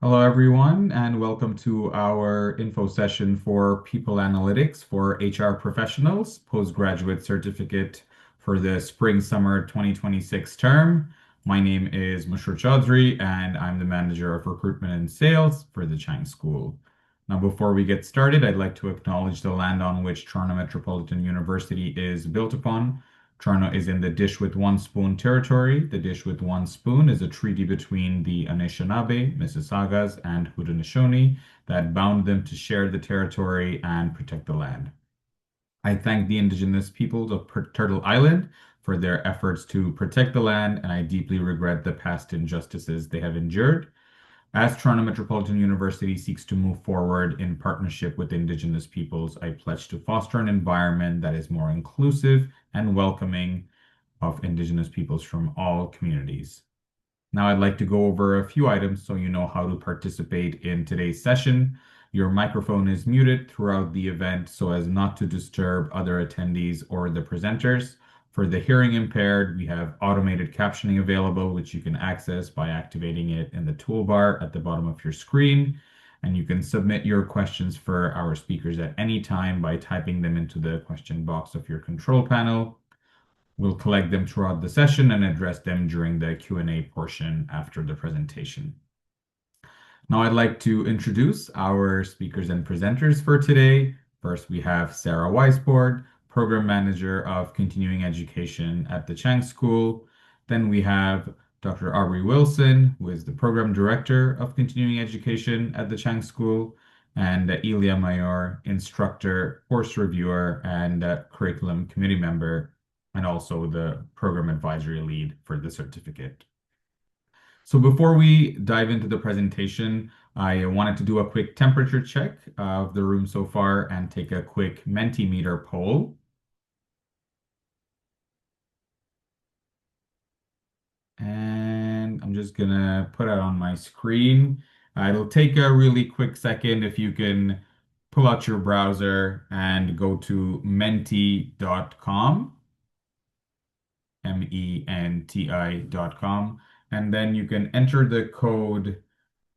Hello, everyone, and welcome to our info session for People Analytics for HR Professionals, Postgraduate Certificate for the Spring-Summer 2026 term. My name is Mushur Chaudhry, and I'm the Manager of Recruitment and Sales for the Chang School. Now, before we get started, I'd like to acknowledge the land on which Toronto Metropolitan University is built upon. Toronto is in the Dish with One Spoon territory. The Dish with One Spoon is a treaty between the Anishinaabe, Mississaugas, and Haudenosaunee that bound them to share the territory and protect the land. I thank the indigenous peoples of Turtle Island for their efforts to protect the land, and I deeply regret the past injustices they have endured. As Toronto Metropolitan University seeks to move forward in partnership with Indigenous peoples, I pledge to foster an environment that is more inclusive and welcoming of Indigenous peoples from all communities. Now, I'd like to go over a few items so you know how to participate in today's session. Your microphone is muted throughout the event so as not to disturb other attendees or the presenters. For the hearing impaired, we have automated captioning available, which you can access by activating it in the toolbar at the bottom of your screen. And you can submit your questions for our speakers at any time by typing them into the question box of your control panel. We'll collect them throughout the session and address them during the Q&A portion after the presentation. Now I'd like to introduce our speakers and presenters for today. First, we have Sarah Weisbord, Program Manager of Continuing Education at the Chang School. Then we have Dr. Aubrey Wilson, who is the Program Director of Continuing Education at the Chang School, and Elia Mayor, Instructor, Course Reviewer, and Curriculum Committee Member, and also the Program Advisory Lead for the certificate. So before we dive into the presentation, I wanted to do a quick temperature check of the room so far and take a quick Mentimeter poll. And I'm just gonna put it on my screen. It'll take a really quick second if you can pull out your browser and go to menti.com, menti.com, and then you can enter the code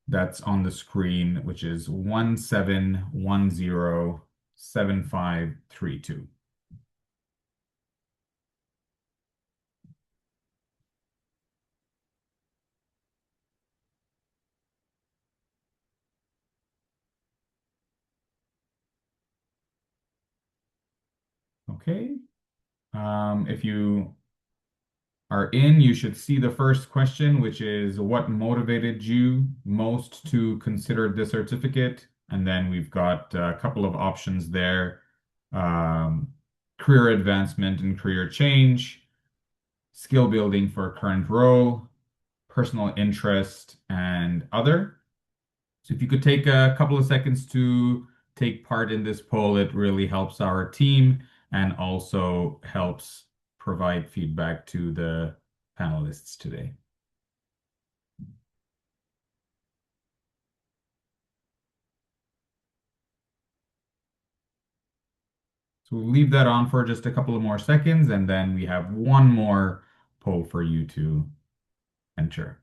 that's on the screen, which is 17107532. Okay. If you are in, you should see the first question, which is what motivated you most to consider the certificate? And then we've got a couple of options there. Um, Career advancement and career change, skill building for current role, personal interest, and other. So if you could take a couple of seconds to take part in this poll, it really helps our team and also helps provide feedback to the panelists today. So we'll leave that on for just a couple of more seconds, and then we have one more poll for you to enter.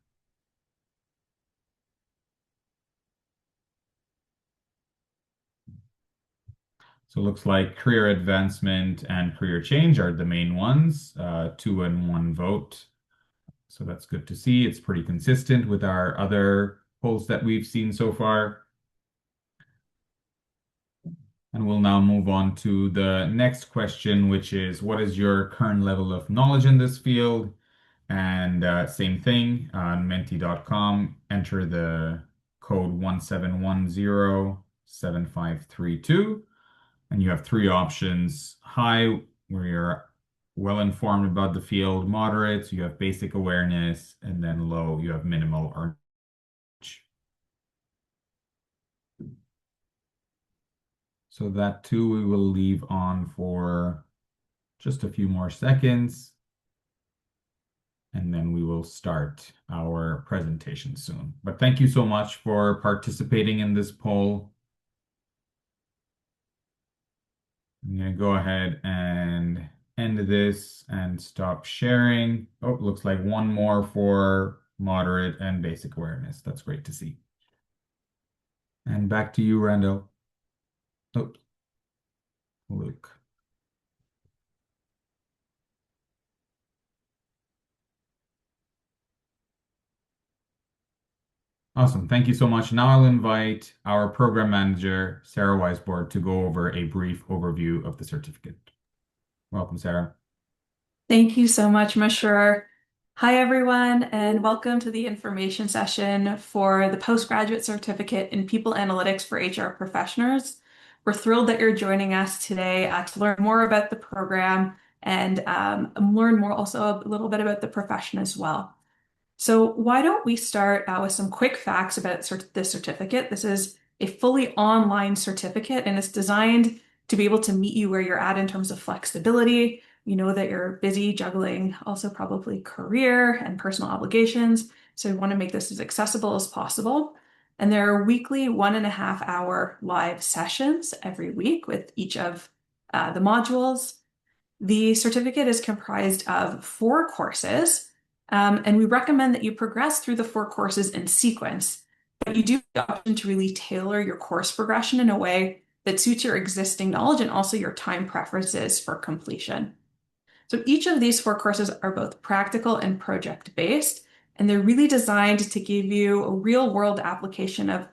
So it looks like career advancement and career change are the main ones, 2 and 1 vote. So that's good to see. It's pretty consistent with our other polls that we've seen so far. And we'll now move on to the next question, which is what is your current level of knowledge in this field? And same thing on menti.com, enter the code 17107532. And you have three options. High, where you're well informed about the field. Moderate, you have basic awareness. And then low, you have minimal or knowledge. So that too, we will leave on for just a few more seconds. And then we will start our presentation soon. But thank you so much for participating in this poll. I'm going to go ahead and end this and stop sharing. Oh, looks like one more for moderate and basic awareness. That's great to see. And back to you, Randall. Oh, Luke. Awesome. Thank you so much. Now I'll invite our program manager, Sarah Weisbord, to go over a brief overview of the certificate. Welcome, Sarah. Thank you so much, Mashur. Hi, everyone, and welcome to the information session for the postgraduate certificate in People Analytics for HR professionals. We're thrilled that you're joining us today to learn more about the program and learn more also a little bit about the profession as well. So why don't we start with some quick facts about this certificate? This is a fully online certificate, and it's designed to be able to meet you where you're at in terms of flexibility. We know that you're busy juggling also probably career and personal obligations, so we want to make this as accessible as possible. And there are weekly 1.5 hour live sessions every week with each of the modules. The certificate is comprised of 4 courses, and we recommend that you progress through the 4 courses in sequence, but you do have the option to really tailor your course progression in a way that suits your existing knowledge and also your time preferences for completion. So each of these 4 courses are both practical and project-based, and they're really designed to give you a real-world application of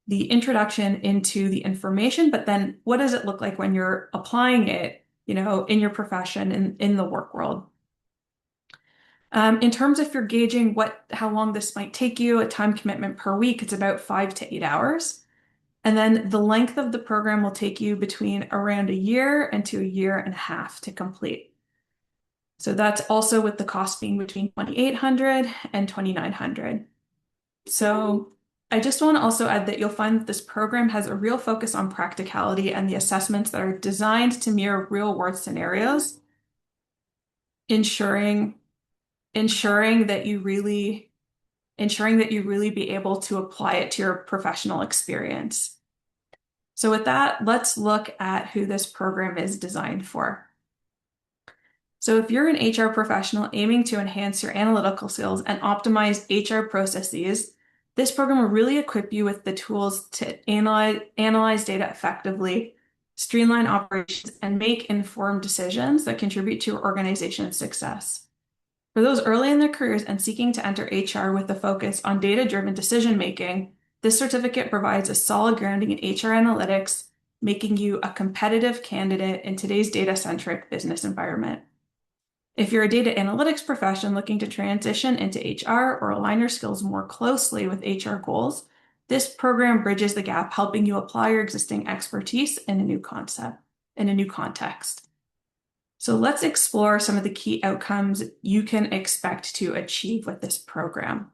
the introduction into the information, but then what does it look like when you're applying it, in your profession and in the work world? In terms of if you're gauging how long this might take you, a time commitment per week, it's about 5 to 8 hours. And then the length of the program will take you between around a year and to a year and a half to complete. So that's also with the cost being between 2,800 and 2,900. So I just want to also add that you'll find that this program has a real focus on practicality and the assessments that are designed to mirror real world scenarios, ensuring ensuring that you really be able to apply it to your professional experience. So with that, let's look at who this program is designed for. So if you're an HR professional aiming to enhance your analytical skills and optimize HR processes, this program will really equip you with the tools to analyze data effectively, streamline operations, and make informed decisions that contribute to your organization's success. For those early in their careers and seeking to enter HR with a focus on data-driven decision-making, this certificate provides a solid grounding in HR analytics, making you a competitive candidate in today's data-centric business environment. If you're a data analytics profession looking to transition into HR or align your skills more closely with HR goals, this program bridges the gap, helping you apply your existing expertise in a new context. So let's explore some of the key outcomes you can expect to achieve with this program.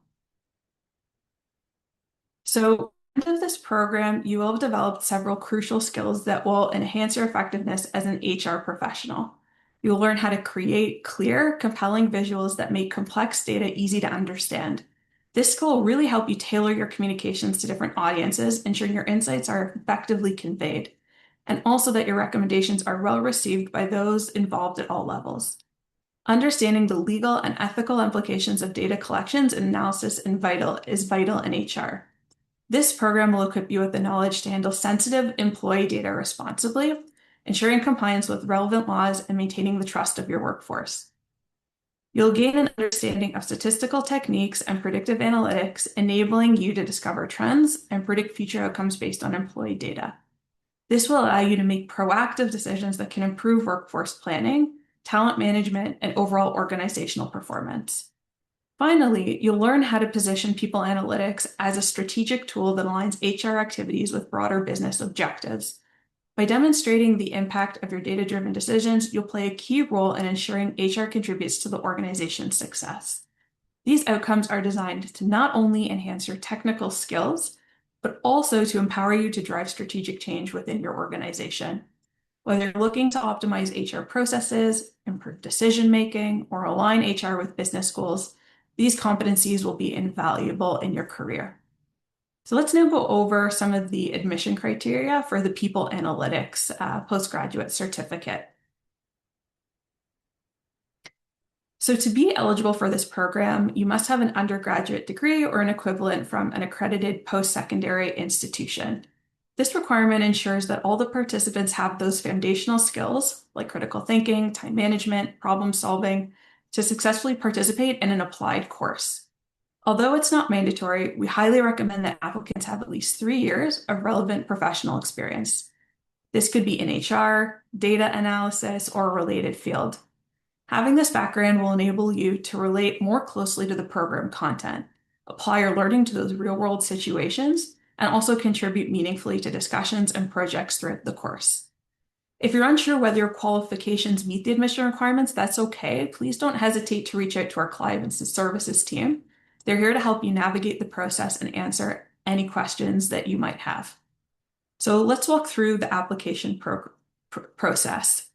So at the end of this program, you will have developed several crucial skills that will enhance your effectiveness as an HR professional. You'll learn how to create clear, compelling visuals that make complex data easy to understand. This skill will really help you tailor your communications to different audiences, ensuring your insights are effectively conveyed, and also that your recommendations are well received by those involved at all levels. Understanding the legal and ethical implications of data collections and analysis is vital in HR. This program will equip you with the knowledge to handle sensitive employee data responsibly, ensuring compliance with relevant laws and maintaining the trust of your workforce. You'll gain an understanding of statistical techniques and predictive analytics, enabling you to discover trends and predict future outcomes based on employee data. This will allow you to make proactive decisions that can improve workforce planning, talent management, and overall organizational performance. Finally, you'll learn how to position people analytics as a strategic tool that aligns HR activities with broader business objectives. By demonstrating the impact of your data-driven decisions, you'll play a key role in ensuring HR contributes to the organization's success. These outcomes are designed to not only enhance your technical skills, but also to empower you to drive strategic change within your organization. Whether you're looking to optimize HR processes, improve decision-making, or align HR with business goals, these competencies will be invaluable in your career. So let's now go over some of the admission criteria for the People Analytics postgraduate certificate. So, to be eligible for this program, you must have an undergraduate degree or an equivalent from an accredited post-secondary institution. This requirement ensures that all the participants have those foundational skills, like critical thinking, time management, problem solving, to successfully participate in an applied course. Although it's not mandatory, we highly recommend that applicants have at least 3 years of relevant professional experience. This could be in HR, data analysis, or a related field. Having this background will enable you to relate more closely to the program content, apply your learning to those real-world situations, and also contribute meaningfully to discussions and projects throughout the course. If you're unsure whether your qualifications meet the admission requirements, that's okay. Please don't hesitate to reach out to our client services team. They're here to help you navigate the process and answer any questions that you might have. So let's walk through the application process.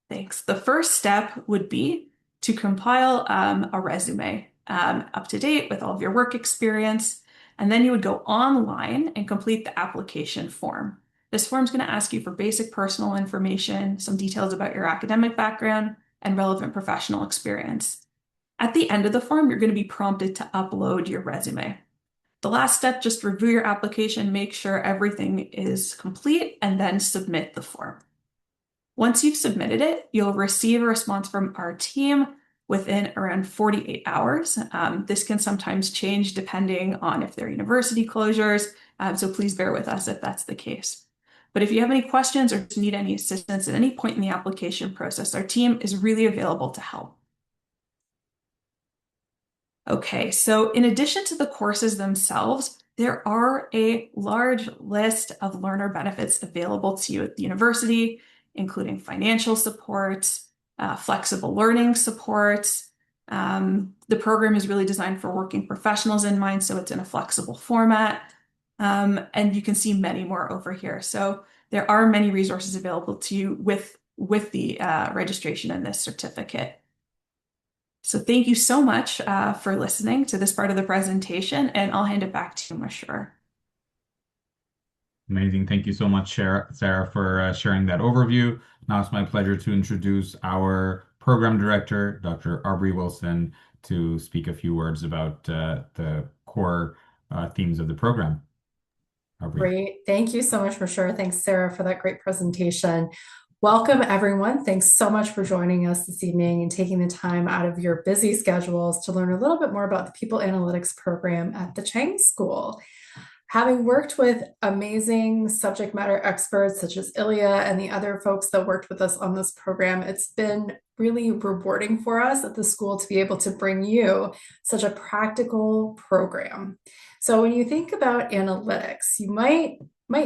Thanks. The first step would be to compile a resume up to date with all of your work experience, and then you would go online and complete the application form. This form is going to ask you for basic personal information, some details about your academic background, and relevant professional experience. At the end of the form, you're going to be prompted to upload your resume. The last step, just review your application, make sure everything is complete, and then submit the form. Once you've submitted it, you'll receive a response from our team within around 48 hours. This can sometimes change depending on if there are university closures, so please bear with us if that's the case. But if you have any questions or need any assistance at any point in the application process, our team is really available to help. Okay, so in addition to the courses themselves, there are a large list of learner benefits available to you at the university, including financial supports, flexible learning supports. The program is really designed for working professionals in mind, so it's in a flexible format. And you can see many more over here. So there are many resources available to you with the registration in this certificate. So thank you so much for listening to this part of the presentation, and I'll hand it back to you, Mashur. Amazing. Thank you so much, Sarah, for sharing that overview. Now it's my pleasure to introduce our program director, Dr. Aubrey Wilson, to speak a few words about the core themes of the program. Aubrey. Great. Thank you so much for sure. Thanks, Sarah, for that great presentation. Welcome, everyone. Thanks so much for joining us this evening and taking the time out of your busy schedules to learn a little bit more about the People Analytics program at the Chang School. Having worked with amazing subject matter experts such as Ilya and the other folks that worked with us on this program, it's been really rewarding for us at the school to be able to bring you such a practical program. So when you think about analytics, you might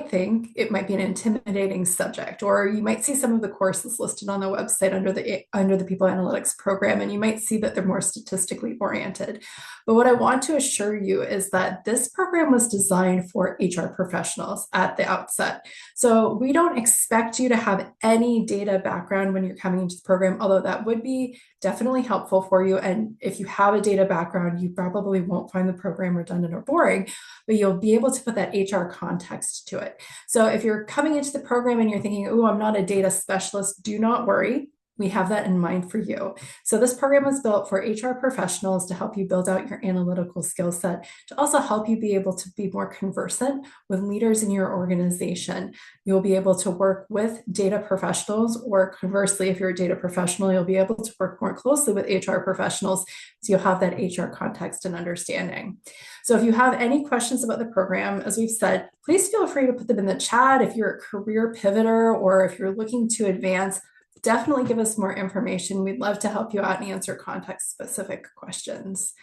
think it might be an intimidating subject, or you might see some of the courses listed on the website under the People Analytics program, and you might see that they're more statistically oriented. But what I want to assure you is that this program was designed for HR professionals at the outset. So we don't expect you to have any data background when you're coming into the program, although that would be definitely helpful for you. And if you have a data background, you probably won't find the program redundant or boring, but you'll be able to put that HR context to it. So if you're coming into the program and you're thinking, oh, I'm not a data specialist, do not worry. We have that in mind for you. So this program was built for HR professionals to help you build out your analytical skill set, to also help you be able to be more conversant with leaders in your organization. You'll be able to work with data professionals, or conversely, if you're a data professional, you'll be able to work more closely with HR professionals, so you'll have that HR context and understanding. So if you have any questions about the program, as we've said, please feel free to put them in the chat. If you're a career pivoter or if you're looking to advance, definitely give us more information. We'd love to help you out and answer context-specific questions.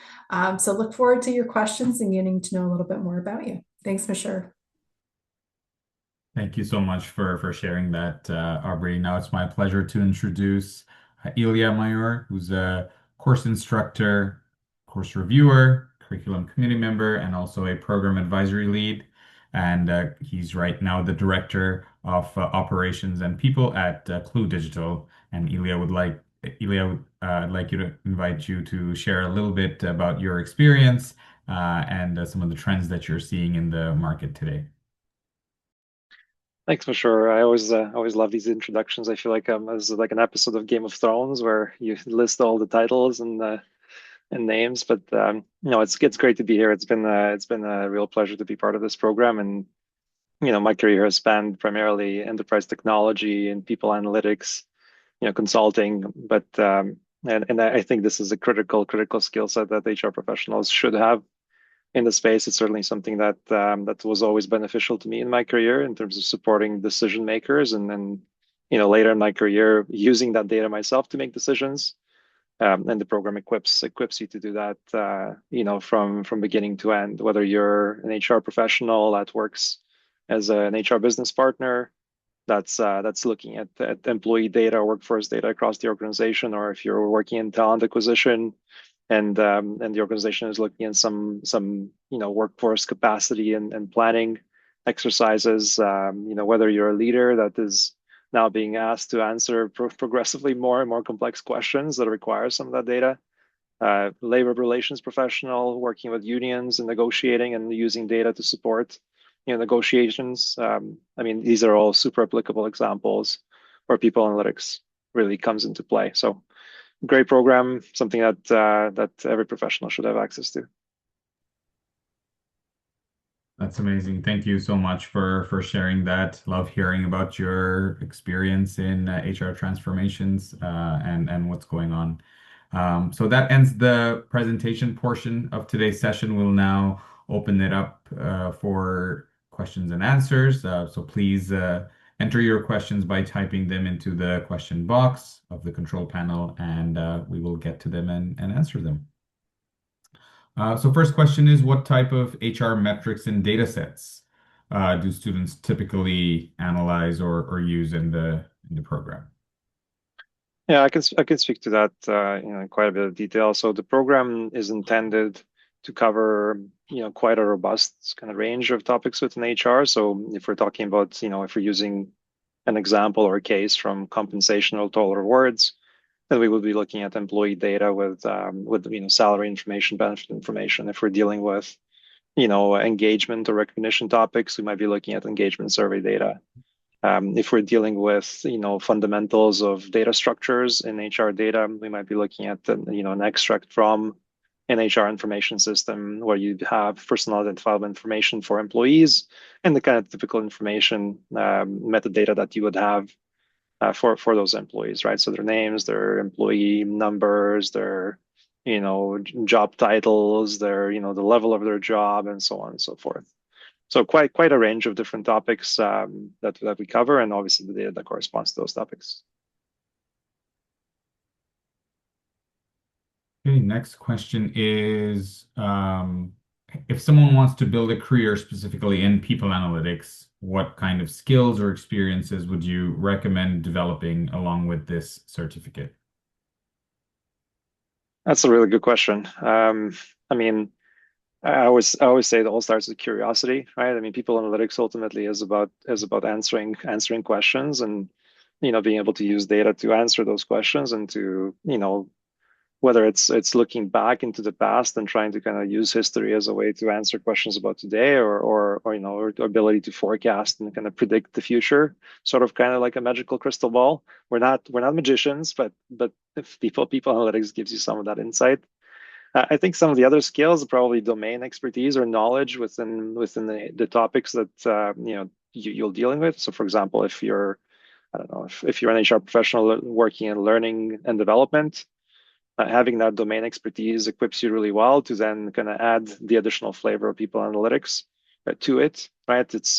So look forward to your questions and getting to know a little bit more about you. Thanks, Mashur. Thank you so much for sharing that, Aubrey. Now it's my pleasure to introduce Ilya Mayor, who's a course instructor, course reviewer, curriculum committee member, and also a program advisory lead. And he's right now the director of operations and people at Clue Digital. And Ilya, I'd like you to invite you to share a little bit about your experience and some of the trends that you're seeing in the market today. Thanks for sure. I always love these introductions. I feel like this is like an episode of Game of Thrones where you list all the titles and names. But no, it's great to be here. It's been a real pleasure to be part of this program. And my career has spanned primarily enterprise technology and people analytics, consulting. But and I think this is a critical skill set that HR professionals should have in the space. It's certainly something that was always beneficial to me in my career in terms of supporting decision makers, and then later in my career using that data myself to make decisions. And the program equips you to do that, from beginning to end. Whether you're an HR professional that works as an HR business partner, that's looking at employee data, workforce data across the organization, or if you're working in talent acquisition, and the organization is looking at some workforce capacity and planning exercises. Whether you're a leader that is now being asked to answer progressively more and more complex questions that require some of that data. Labor relations professional working with unions and negotiating and using data to support negotiations. I mean, these are all super applicable examples where people analytics really comes into play. So great program, something that every professional should have access to. That's amazing. Thank you so much for sharing that. Love hearing about your experience in HR transformations and what's going on. So that ends the presentation portion of today's session. We'll now open it up for questions and answers. So please enter your questions by typing them into the question box of the control panel, and we will get to them and answer them. So first question is, what type of HR metrics and data sets do students typically analyze or use in the program? Yeah, I can speak to that in quite a bit of detail. So the program is intended to cover quite a robust kind of range of topics within HR. So if we're talking about if we're using an example or a case from compensation or total rewards, then we would be looking at employee data with salary information, benefit information. If we're dealing with engagement or recognition topics, we might be looking at engagement survey data. If we're dealing with fundamentals of data structures in HR data, we might be looking at an extract from an HR information system where you have personal identifiable information for employees and the kind of typical information metadata that you would have for those employees, right? So their names, their employee numbers, their job titles, their the level of their job, and so on and so forth. So quite a range of different topics that we cover, and obviously the data that corresponds to those topics. Okay, next question is, if someone wants to build a career specifically in people analytics, what kind of skills or experiences would you recommend developing along with this certificate? That's a really good question. I mean, I always say it all starts with curiosity, right? I mean, people analytics ultimately is about answering questions, and being able to use data to answer those questions, and to whether it's looking back into the past and trying to kind of use history as a way to answer questions about today, or the ability to forecast and kind of predict the future, sort of kind of like a magical crystal ball. We're not magicians, but if people analytics gives you some of that insight. I think some of the other skills are probably domain expertise or knowledge within the topics that you're dealing with. So, for example, if you're I don't know if you're an HR professional working in learning and development, having that domain expertise equips you really well to then kind of add the additional flavor of people analytics to it, right? It's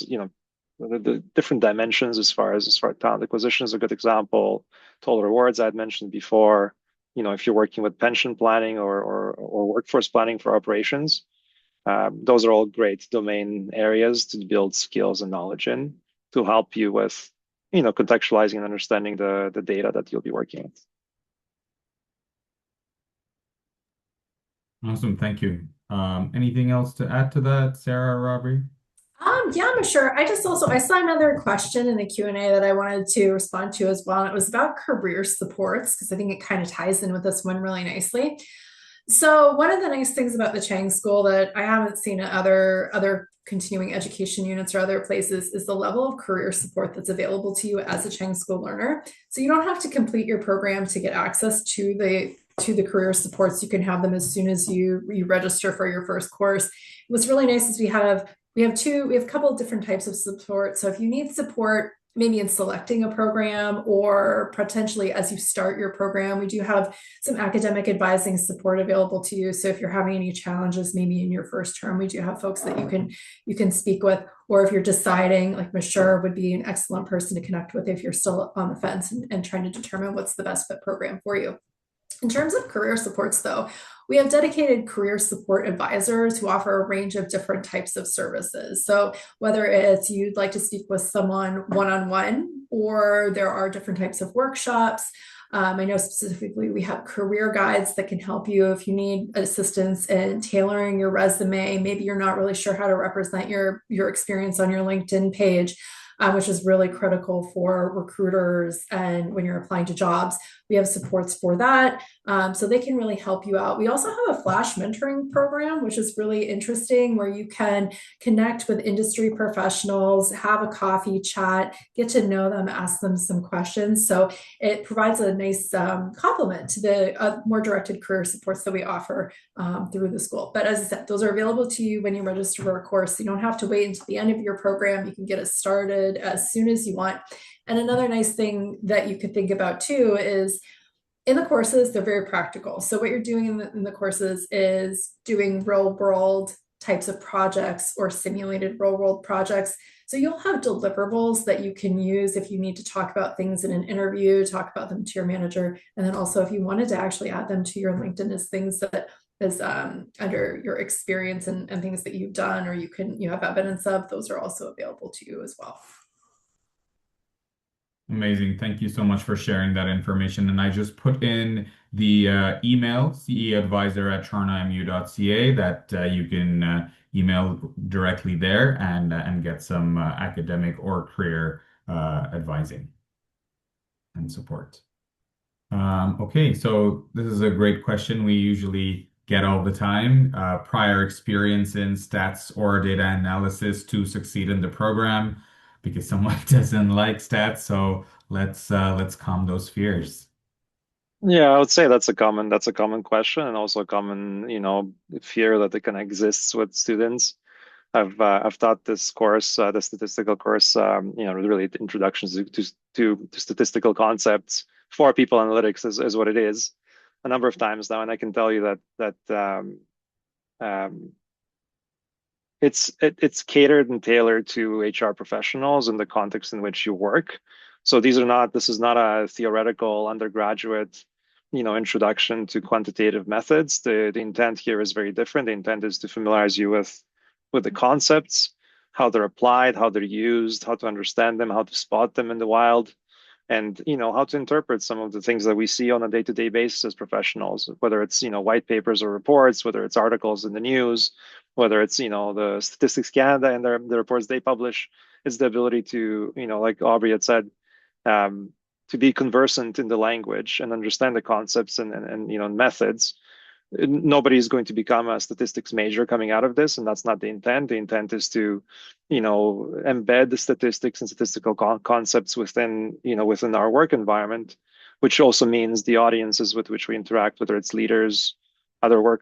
the different dimensions as far as talent acquisition is a good example. Total rewards I'd mentioned before. If you're working with pension planning or workforce planning for operations, those are all great domain areas to build skills and knowledge in to help you with contextualizing and understanding the data that you'll be working with. Awesome, thank you. Anything else to add to that, Sarah or Robbie? Yeah, I'm sure. I saw another question in the Q&A that I wanted to respond to as well. And it was about career supports, because I think it kind of ties in with this one really nicely. So one of the nice things about the Chang School that I haven't seen at other continuing education units or other places is the level of career support that's available to you as a Chang School learner. So you don't have to complete your program to get access to the career supports. You can have them as soon as you register for your first course. What's really nice is we have a couple of different types of support. So if you need support maybe in selecting a program or potentially as you start your program, we do have some academic advising support available to you. So if you're having any challenges, maybe in your first term, we do have folks that you can speak with, or if you're deciding, like Mashur would be an excellent person to connect with if you're still on the fence and trying to determine what's the best fit program for you. In terms of career supports, though, we have dedicated career support advisors who offer a range of different types of services. So whether it's you'd like to speak with someone one-on-one, or there are different types of workshops. I know specifically we have career guides that can help you if you need assistance in tailoring your resume. Maybe you're not really sure how to represent your experience on your LinkedIn page. Which is really critical for recruiters and when you're applying to jobs. We have supports for that. So they can really help you out. We also have a flash mentoring program, which is really interesting, where you can connect with industry professionals, have a coffee chat, get to know them, ask them some questions. So it provides a nice complement to the more directed career supports that we offer through the school. But as I said, those are available to you when you register for a course. You don't have to wait until the end of your program. You can get it started as soon as you want. And another nice thing that you could think about too is in the courses, they're very practical. So what you're doing in the courses is doing real world types of projects or simulated real world projects. So you'll have deliverables that you can use if you need to talk about things in an interview, talk about them to your manager. And then also if you wanted to actually add them to your LinkedIn as things that is under your experience and things that you've done or you have evidence of, those are also available to you as well. Amazing. Thank you so much for sharing that information. And I just put in the email, ceadvisor@torontomu.ca, that you can email directly there and get some academic or career advising and support. Okay, so this is a great question we usually get all the time. Prior experience in stats or data analysis to succeed in the program, because someone doesn't like stats. So let's calm those fears. Yeah, I would say that's a common question, and also a common, fear that it kind of exists with students. I've taught this course, the statistical course, really introductions to statistical concepts for people analytics is what it is, a number of times now, and I can tell you that it's catered and tailored to HR professionals in the context in which you work. So this is not a theoretical undergraduate, introduction to quantitative methods. The intent here is very different. The intent is to familiarize you with the concepts, how they're applied, how they're used, how to understand them, how to spot them in the wild, and how to interpret some of the things that we see on a day-to-day basis as professionals, whether it's white papers or reports, whether it's articles in the news, whether it's the Statistics Canada and the reports they publish. It's the ability to like Aubrey had said, to be conversant in the language and understand the concepts and methods. Nobody's going to become a statistics major coming out of this, and that's not the intent. The intent is to, embed the statistics and statistical concepts within our work environment, which also means the audiences with which we interact, whether it's leaders, other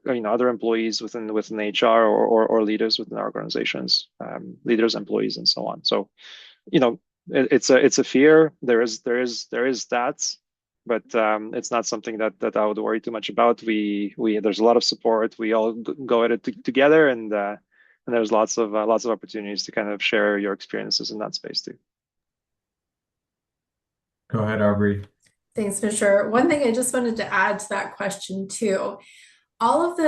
employees within HR or leaders within our organizations, leaders, employees, and so on. So, it's a fear. There is stats. But it's not something that I would worry too much about. There's a lot of support. We all go at it together, and there's lots of opportunities to kind of share your experiences in that space too. Go ahead, Aubrey. Thanks, for sure. One thing I just wanted to add to that question too, all of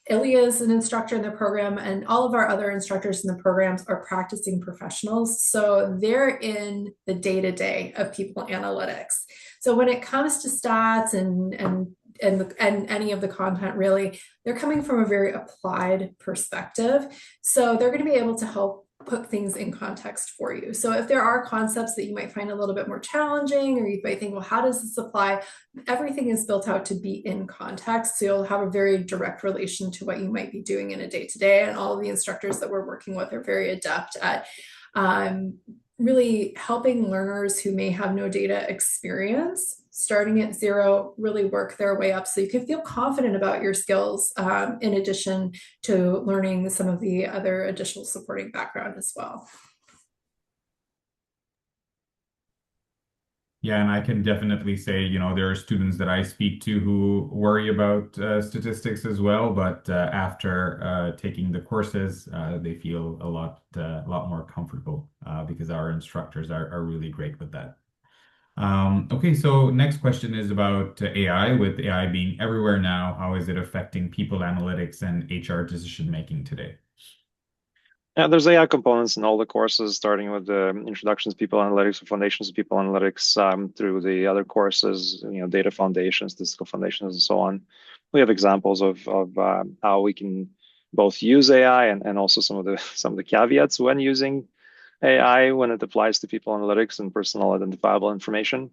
Ilya is an instructor in the program, and all of our other instructors in the programs are practicing professionals. So they're in the day-to-day of people analytics. So when it comes to stats and any of the content, really, they're coming from a very applied perspective. So they're going to be able to help put things in context for you. So if there are concepts that you might find a little bit more challenging, or you might think, well, how does this apply? Everything is built out to be in context. So you'll have a very direct relation to what you might be doing in a day-to-day. And all of the instructors that we're working with are very adept at really helping learners who may have no data experience, starting at zero, really work their way up so you can feel confident about your skills, in addition to learning some of the other additional supporting background as well. Yeah, and I can definitely say, there are students that I speak to who worry about statistics as well, but after taking the courses, they feel a lot more comfortable because our instructors are really great with that. Okay, so next question is about AI. With AI being everywhere now, how is it affecting people analytics and HR decision making today? Yeah, there's AI components in all the courses, starting with the introductions to people analytics or foundations of people analytics, through the other courses, data foundations, statistical foundations, and so on. We have examples of how we can both use AI and also some of the caveats when using AI when it applies to people analytics and personal identifiable information.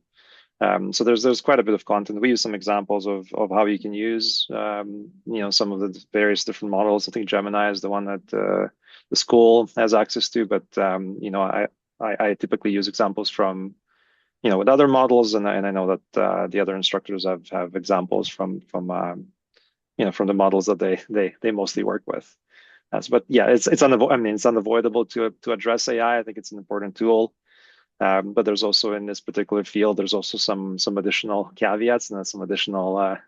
So there's quite a bit of content. We use some examples of how you can use some of the various different models. I think Gemini is the one that the school has access to, but I typically use examples from with other models, and I know that the other instructors have examples from the models that they mostly work with. But yeah, it's unavoidable to address AI. I think it's an important tool. But there's also, in this particular field, there's also some additional caveats and some additional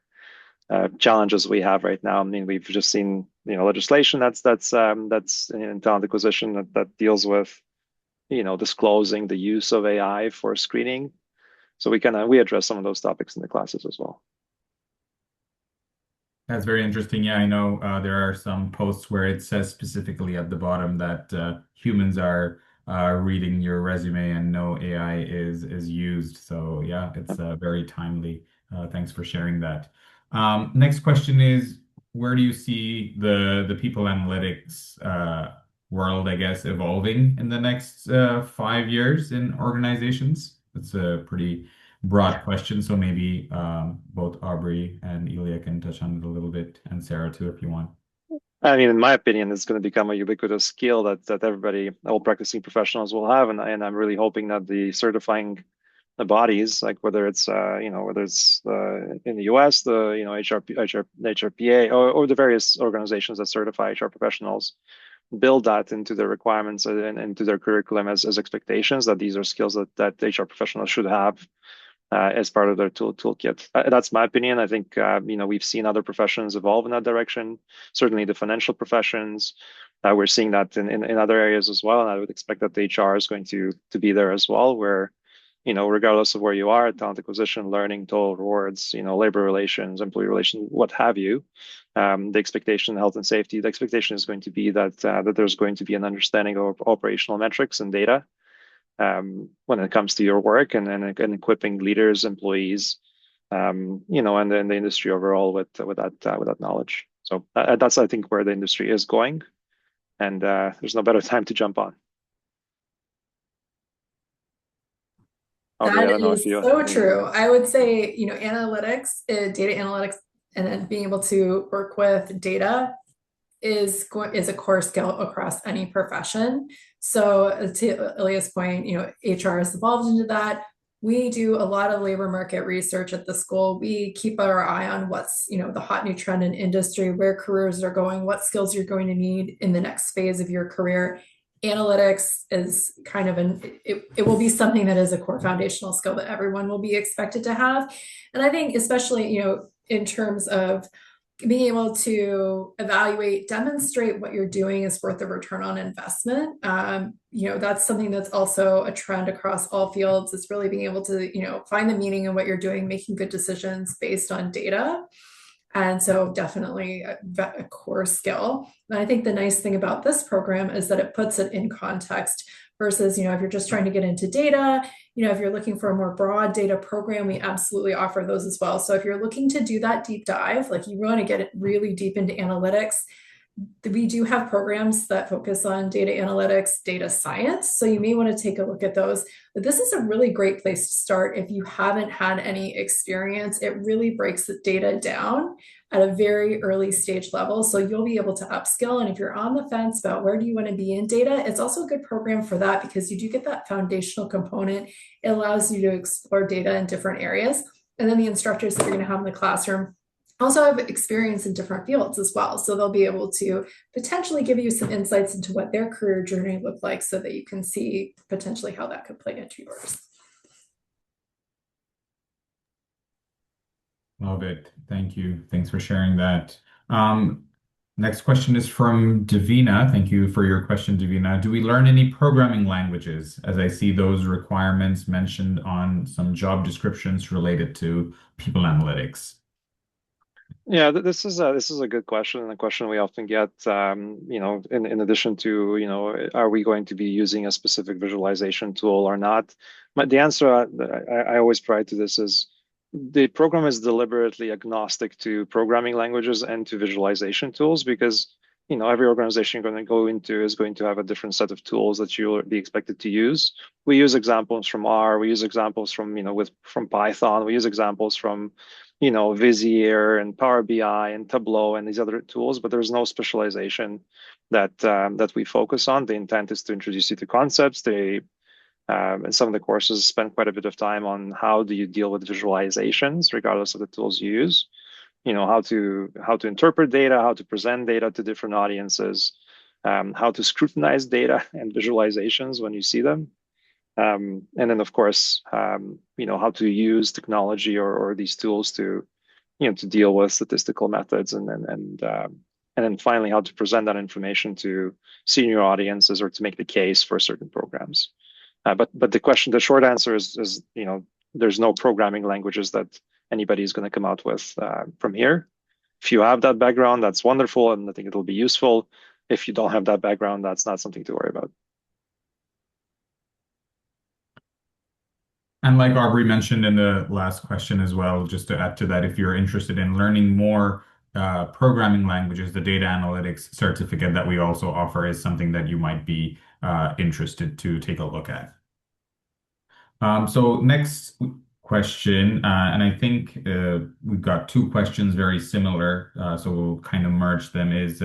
challenges we have right now. I mean, we've just seen legislation that's in talent acquisition that deals with disclosing the use of AI for screening. So we address some of those topics in the classes as well. That's very interesting. Yeah, I know there are some posts where it says specifically at the bottom that humans are reading your resume and no AI is used. So yeah, it's very timely. Thanks for sharing that. Next question is, where do you see the people analytics world, I guess, evolving in the next 5 years in organizations? It's a pretty broad question, so maybe both Aubrey and Ilya can touch on it a little bit, and Sarah too, if you want. I mean, in my opinion, it's going to become a ubiquitous skill that everybody, all practicing professionals, will have, and I'm really hoping that the certifying the bodies, like whether it's in the US, the HRPA, or the various organizations that certify HR professionals, build that into their requirements and into their curriculum as expectations that these are skills that HR professionals should have as part of their toolkit. That's my opinion. I think we've seen other professions evolve in that direction. Certainly, the financial professions. We're seeing that in other areas as well, and I would expect that the HR is going to be there as well, where regardless of where you are, talent acquisition, learning, total rewards, labor relations, employee relations, what have you, the expectation, health and safety, the expectation is going to be that there's going to be an understanding of operational metrics and data when it comes to your work and equipping leaders, employees, and the industry overall with that knowledge. So that's, I think, where the industry is going, and there's no better time to jump on. That is so true. I would say, analytics, data analytics, and then being able to work with data is a core skill across any profession. So to Ilya's point, HR has evolved into that. We do a lot of labor market research at the school. We keep our eye on what's, the hot new trend in industry, where careers are going, what skills you're going to need in the next phase of your career. Analytics is kind of it will be something that is a core foundational skill that everyone will be expected to have. And I think especially, in terms of being able to evaluate, demonstrate what you're doing is worth a return on investment. That's something that's also a trend across all fields. It's really being able to, find the meaning in what you're doing, making good decisions based on data. And so definitely a core skill. And I think the nice thing about this program is that it puts it in context versus, if you're just trying to get into data, if you're looking for a more broad data program, we absolutely offer those as well. So if you're looking to do that deep dive, like you want to get it really deep into analytics, we do have programs that focus on data analytics, data science. So you may want to take a look at those. But this is a really great place to start if you haven't had any experience. It really breaks the data down at a very early stage level. So you'll be able to upskill. And if you're on the fence about where do you want to be in data, it's also a good program for that because you do get that foundational component. It allows you to explore data in different areas. And then the instructors that you're going to have in the classroom also have experience in different fields as well. So they'll be able to potentially give you some insights into what their career journey looked like so that you can see potentially how that could play into yours. Love it. Thank you. Thanks for sharing that. Next question is from Davina. Thank you for your question, Davina. Do we learn any programming languages? As I see those requirements mentioned on some job descriptions related to people analytics. Yeah, this is a good question, and a question we often get. In addition to, are we going to be using a specific visualization tool or not? But the answer I always provide to this is the program is deliberately agnostic to programming languages and to visualization tools because every organization you're going to go into is going to have a different set of tools that you'll be expected to use. We use examples from R, we use examples from from Python, we use examples from Vizier and Power BI and Tableau and these other tools, but there's no specialization that we focus on. The intent is to introduce you to concepts. And some of the courses spend quite a bit of time on how do you deal with visualizations, regardless of the tools you use. How to interpret data, how to present data to different audiences, how to scrutinize data and visualizations when you see them. And then, of course, how to use technology or these tools to deal with statistical methods, and then finally, how to present that information to senior audiences or to make the case for certain programs. But the short answer is there's no programming languages that anybody is going to come out with from here. If you have that background, that's wonderful, and I think it'll be useful. If you don't have that background, that's not something to worry about. And like Aubrey mentioned in the last question as well, just to add to that, if you're interested in learning more programming languages, the data analytics certificate that we also offer is something that you might be interested to take a look at. So next question, and I think we've got two questions very similar, so we'll kind of merge them, is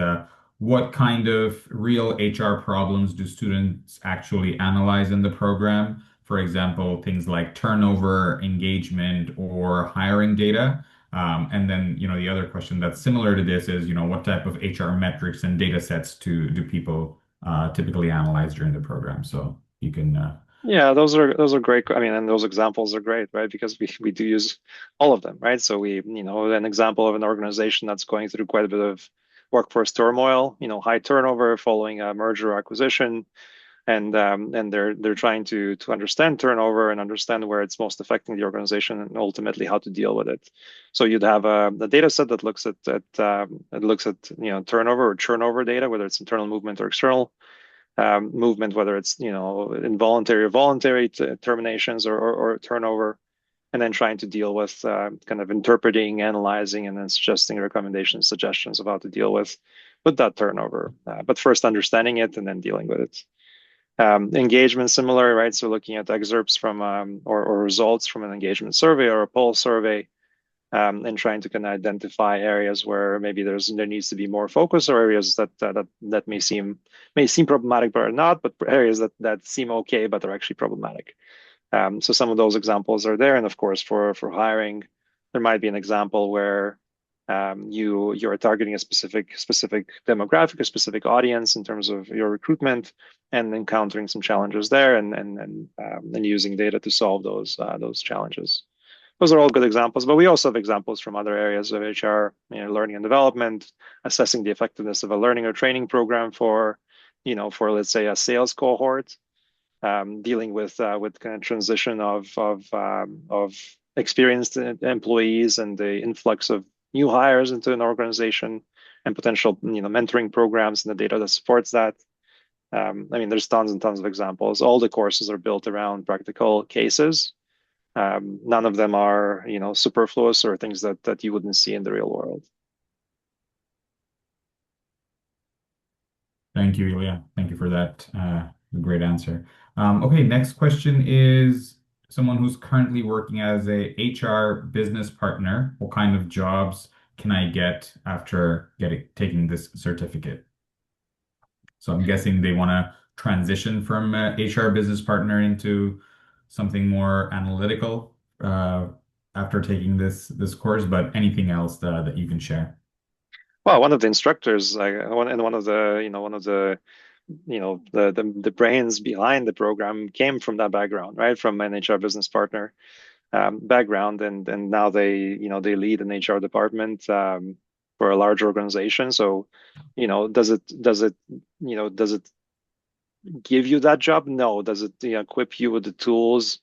what kind of real HR problems do students actually analyze in the program? For example, things like turnover, engagement, or hiring data. And then, the other question that's similar to this is, what type of HR metrics and data sets do people typically analyze during the program? So you can. Yeah, those are great. I mean, and those examples are great, right? Because we do use all of them, right? So an example of an organization that's going through quite a bit of workforce turmoil, high turnover following a merger or acquisition, and they're trying to understand turnover and understand where it's most affecting the organization and ultimately how to deal with it. So you'd have a data set that looks at turnover or churnover data, whether it's internal movement or external movement, whether it's involuntary or voluntary terminations or turnover, and then trying to deal with kind of interpreting, analyzing, and then suggesting recommendations, suggestions of how to deal with that turnover. But first understanding it and then dealing with it. Engagement, similar, right? So looking at excerpts from or results from an engagement survey or a poll survey, and trying to kind of identify areas where maybe there needs to be more focus, or areas that may seem problematic but are not, but areas that seem okay but are actually problematic. So some of those examples are there, and of course for hiring, there might be an example where you're targeting a specific demographic, a specific audience in terms of your recruitment, and encountering some challenges there, and using data to solve those challenges. Those are all good examples, but we also have examples from other areas of HR, learning and development, assessing the effectiveness of a learning or training program for let's say a sales cohort, dealing with kind of transition of experienced employees and the influx of new hires into an organization, and potential mentoring programs and the data that supports that. I mean, there's tons and tons of examples. All the courses are built around practical cases. None of them are, superfluous or things that you wouldn't see in the real world. Thank you, Ilya. Thank you for that great answer. Okay, next question is someone who's currently working as a HR business partner. What kind of jobs can I get after taking this certificate? So I'm guessing they want to transition from HR business partner into something more analytical after taking this course, but anything else that you can share? Well, one of the instructors, and one of the, one of the, the brains behind the program came from that background, right? From an HR business partner background, and now they lead an HR department for a large organization. So, does it give you that job? No. Does it equip you with the tools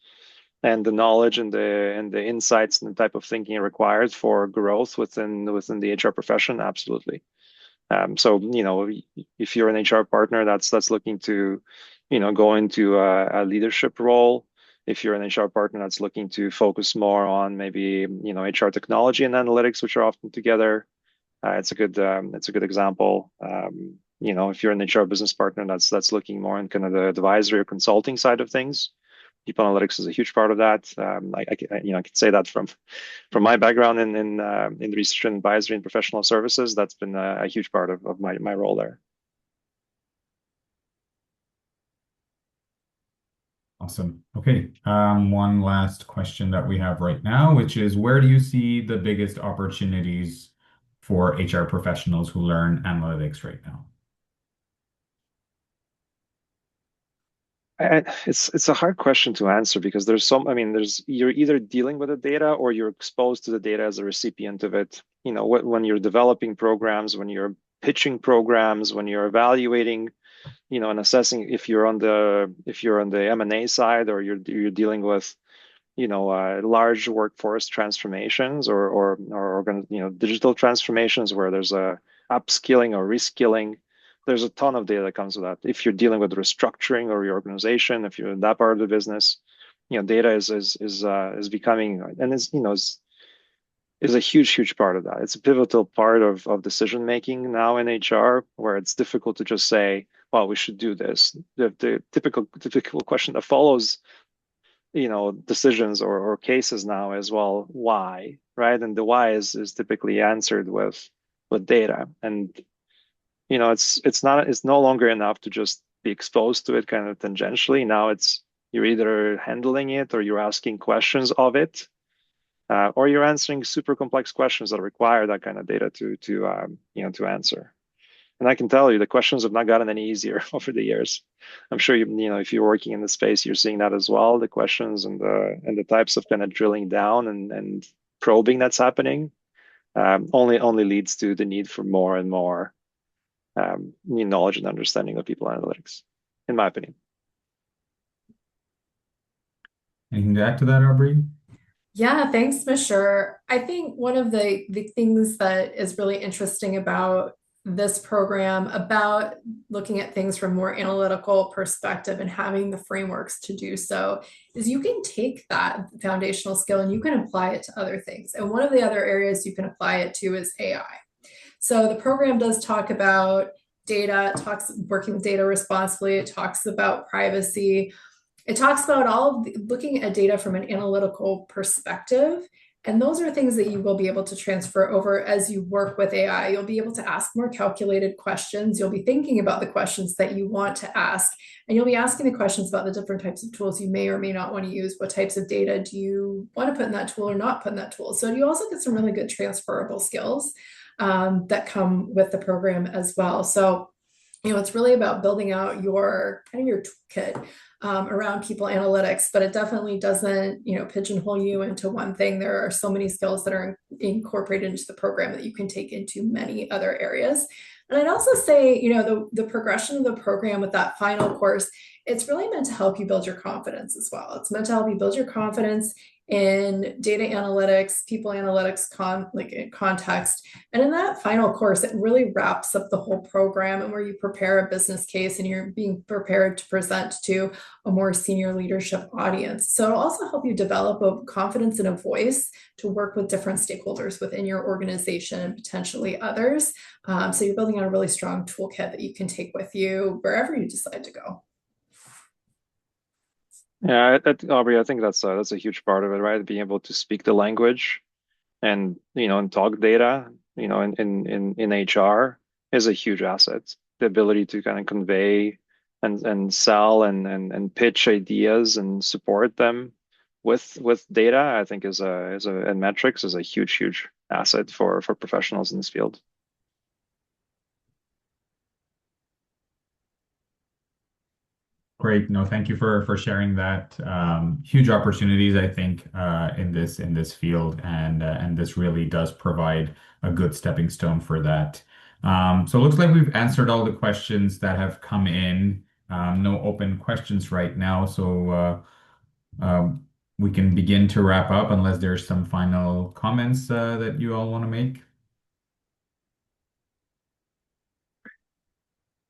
and the knowledge and the insights and the type of thinking required for growth within the HR profession? Absolutely. So, if you're an HR partner that's looking to, go into a leadership role, if you're an HR partner that's looking to focus more on maybe, HR technology and analytics, which are often together, it's a good example. If you're an HR business partner that's looking more in kind of the advisory or consulting side of things, people analytics is a huge part of that. I could say that from my background in research and advisory and professional services, that's been a huge part of my role there. Awesome. Okay. One last question that we have right now, which is where do you see the biggest opportunities for HR professionals who learn analytics right now? It's a hard question to answer because you're either dealing with the data or you're exposed to the data as a recipient of it. When you're developing programs, when you're pitching programs, when you're evaluating, and assessing if you're on the M&A side or you're dealing with, large workforce transformations or digital transformations where there's a upskilling or reskilling. There's a ton of data that comes with that. If you're dealing with restructuring or reorganization, if you're in that part of the business, data is becoming and is a huge part of that. It's a pivotal part of decision making now in HR, where it's difficult to just say, "Well, we should do this." The typical question that follows, decisions or cases now is, well, why, right? And the why is typically answered with data. And it's no longer enough to just be exposed to it kind of tangentially. Now you're either handling it or you're asking questions of it, or you're answering super complex questions that require that kind of data to answer. And I can tell you the questions have not gotten any easier over the years. I'm sure if you're working in the space, you're seeing that as well. The questions and the types of kind of drilling down and probing that's happening only leads to the need for more and more knowledge and understanding of people analytics, in my opinion. Anything to add to that, Aubrey? Yeah, thanks, Mashur. I think one of the things that is really interesting about this program, about looking at things from a more analytical perspective and having the frameworks to do so, is you can take that foundational skill and you can apply it to other things. And one of the other areas you can apply it to is AI. So the program does talk about data, it talks working with data responsibly, it talks about privacy, it talks about looking at data from an analytical perspective. And those are things that you will be able to transfer over as you work with AI. You'll be able to ask more calculated questions. You'll be thinking about the questions that you want to ask, and you'll be asking the questions about the different types of tools you may or may not want to use. What types of data do you want to put in that tool or not put in that tool? So you also get some really good transferable skills that come with the program as well. So, it's really about building out your toolkit around people analytics, but it definitely doesn't, pigeonhole you into one thing. There are so many skills that are incorporated into the program that you can take into many other areas. And I'd also say, the progression of the program with that final course, it's really meant to help you build your confidence as well. It's meant to help you build your confidence in data analytics, people analytics context. And in that final course, it really wraps up the whole program, and where you prepare a business case and you're being prepared to present to a more senior leadership audience. So it'll also help you develop a confidence and a voice to work with different stakeholders within your organization and potentially others. So you're building on a really strong toolkit that you can take with you wherever you decide to go. Yeah, Aubrey, I think that's a huge part of it, right? Being able to speak the language and and talk data, in HR is a huge asset. The ability to kind of convey and sell and pitch ideas and support them with data, I think and metrics is a huge asset for professionals in this field. Great. No, thank you for sharing that. Huge opportunities, I think, in this field, and this really does provide a good stepping stone for that. So it looks like we've answered all the questions that have come in. No open questions right now, so we can begin to wrap up unless there's some final comments that you all want to make.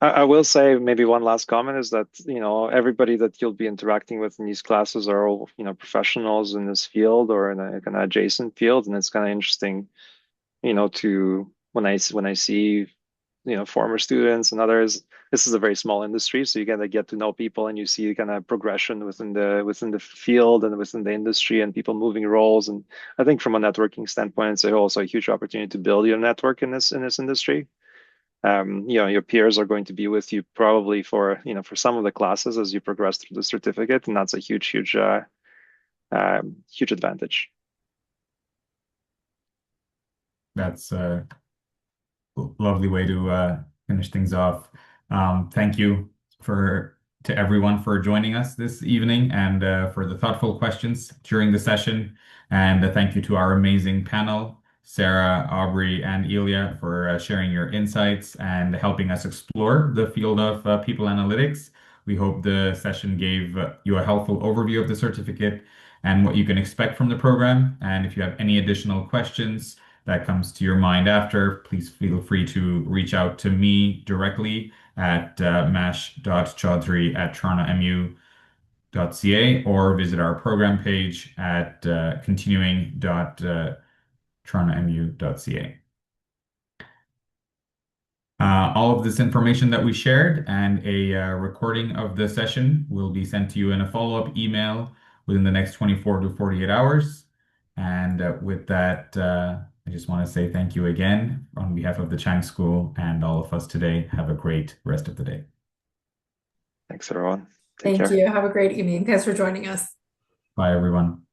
I will say maybe one last comment is that, everybody that you'll be interacting with in these classes are all, professionals in this field or in a kind of adjacent field. And it's kind of interesting, to when I see, former students and others, this is a very small industry. So you kind of get to know people and you see kind of progression within the field and within the industry and people moving roles. And I think from a networking standpoint, it's also a huge opportunity to build your network in this industry. Your peers are going to be with you probably for some of the classes as you progress through the certificate, and that's a huge advantage. That's a lovely way to finish things off. Thank you to everyone for joining us this evening and for the thoughtful questions during the session. And thank you to our amazing panel, Sarah, Aubrey, and Ilya, for sharing your insights and helping us explore the field of people analytics. We hope the session gave you a helpful overview of the certificate and what you can expect from the program. And if you have any additional questions that comes to your mind after, please feel free to reach out to me directly at mash.chaudhry@torontomu.ca or visit our program page at continuing.torontomu.ca. All of this information that we shared and a recording of the session will be sent to you in a follow-up email within the next 24 to 48 hours. And with that, I just want to say thank you again on behalf of the Chang School and all of us today. Have a great rest of the day. Thanks, everyone. Take Thank care. you. Have a great evening. Thanks for joining us. Bye, everyone.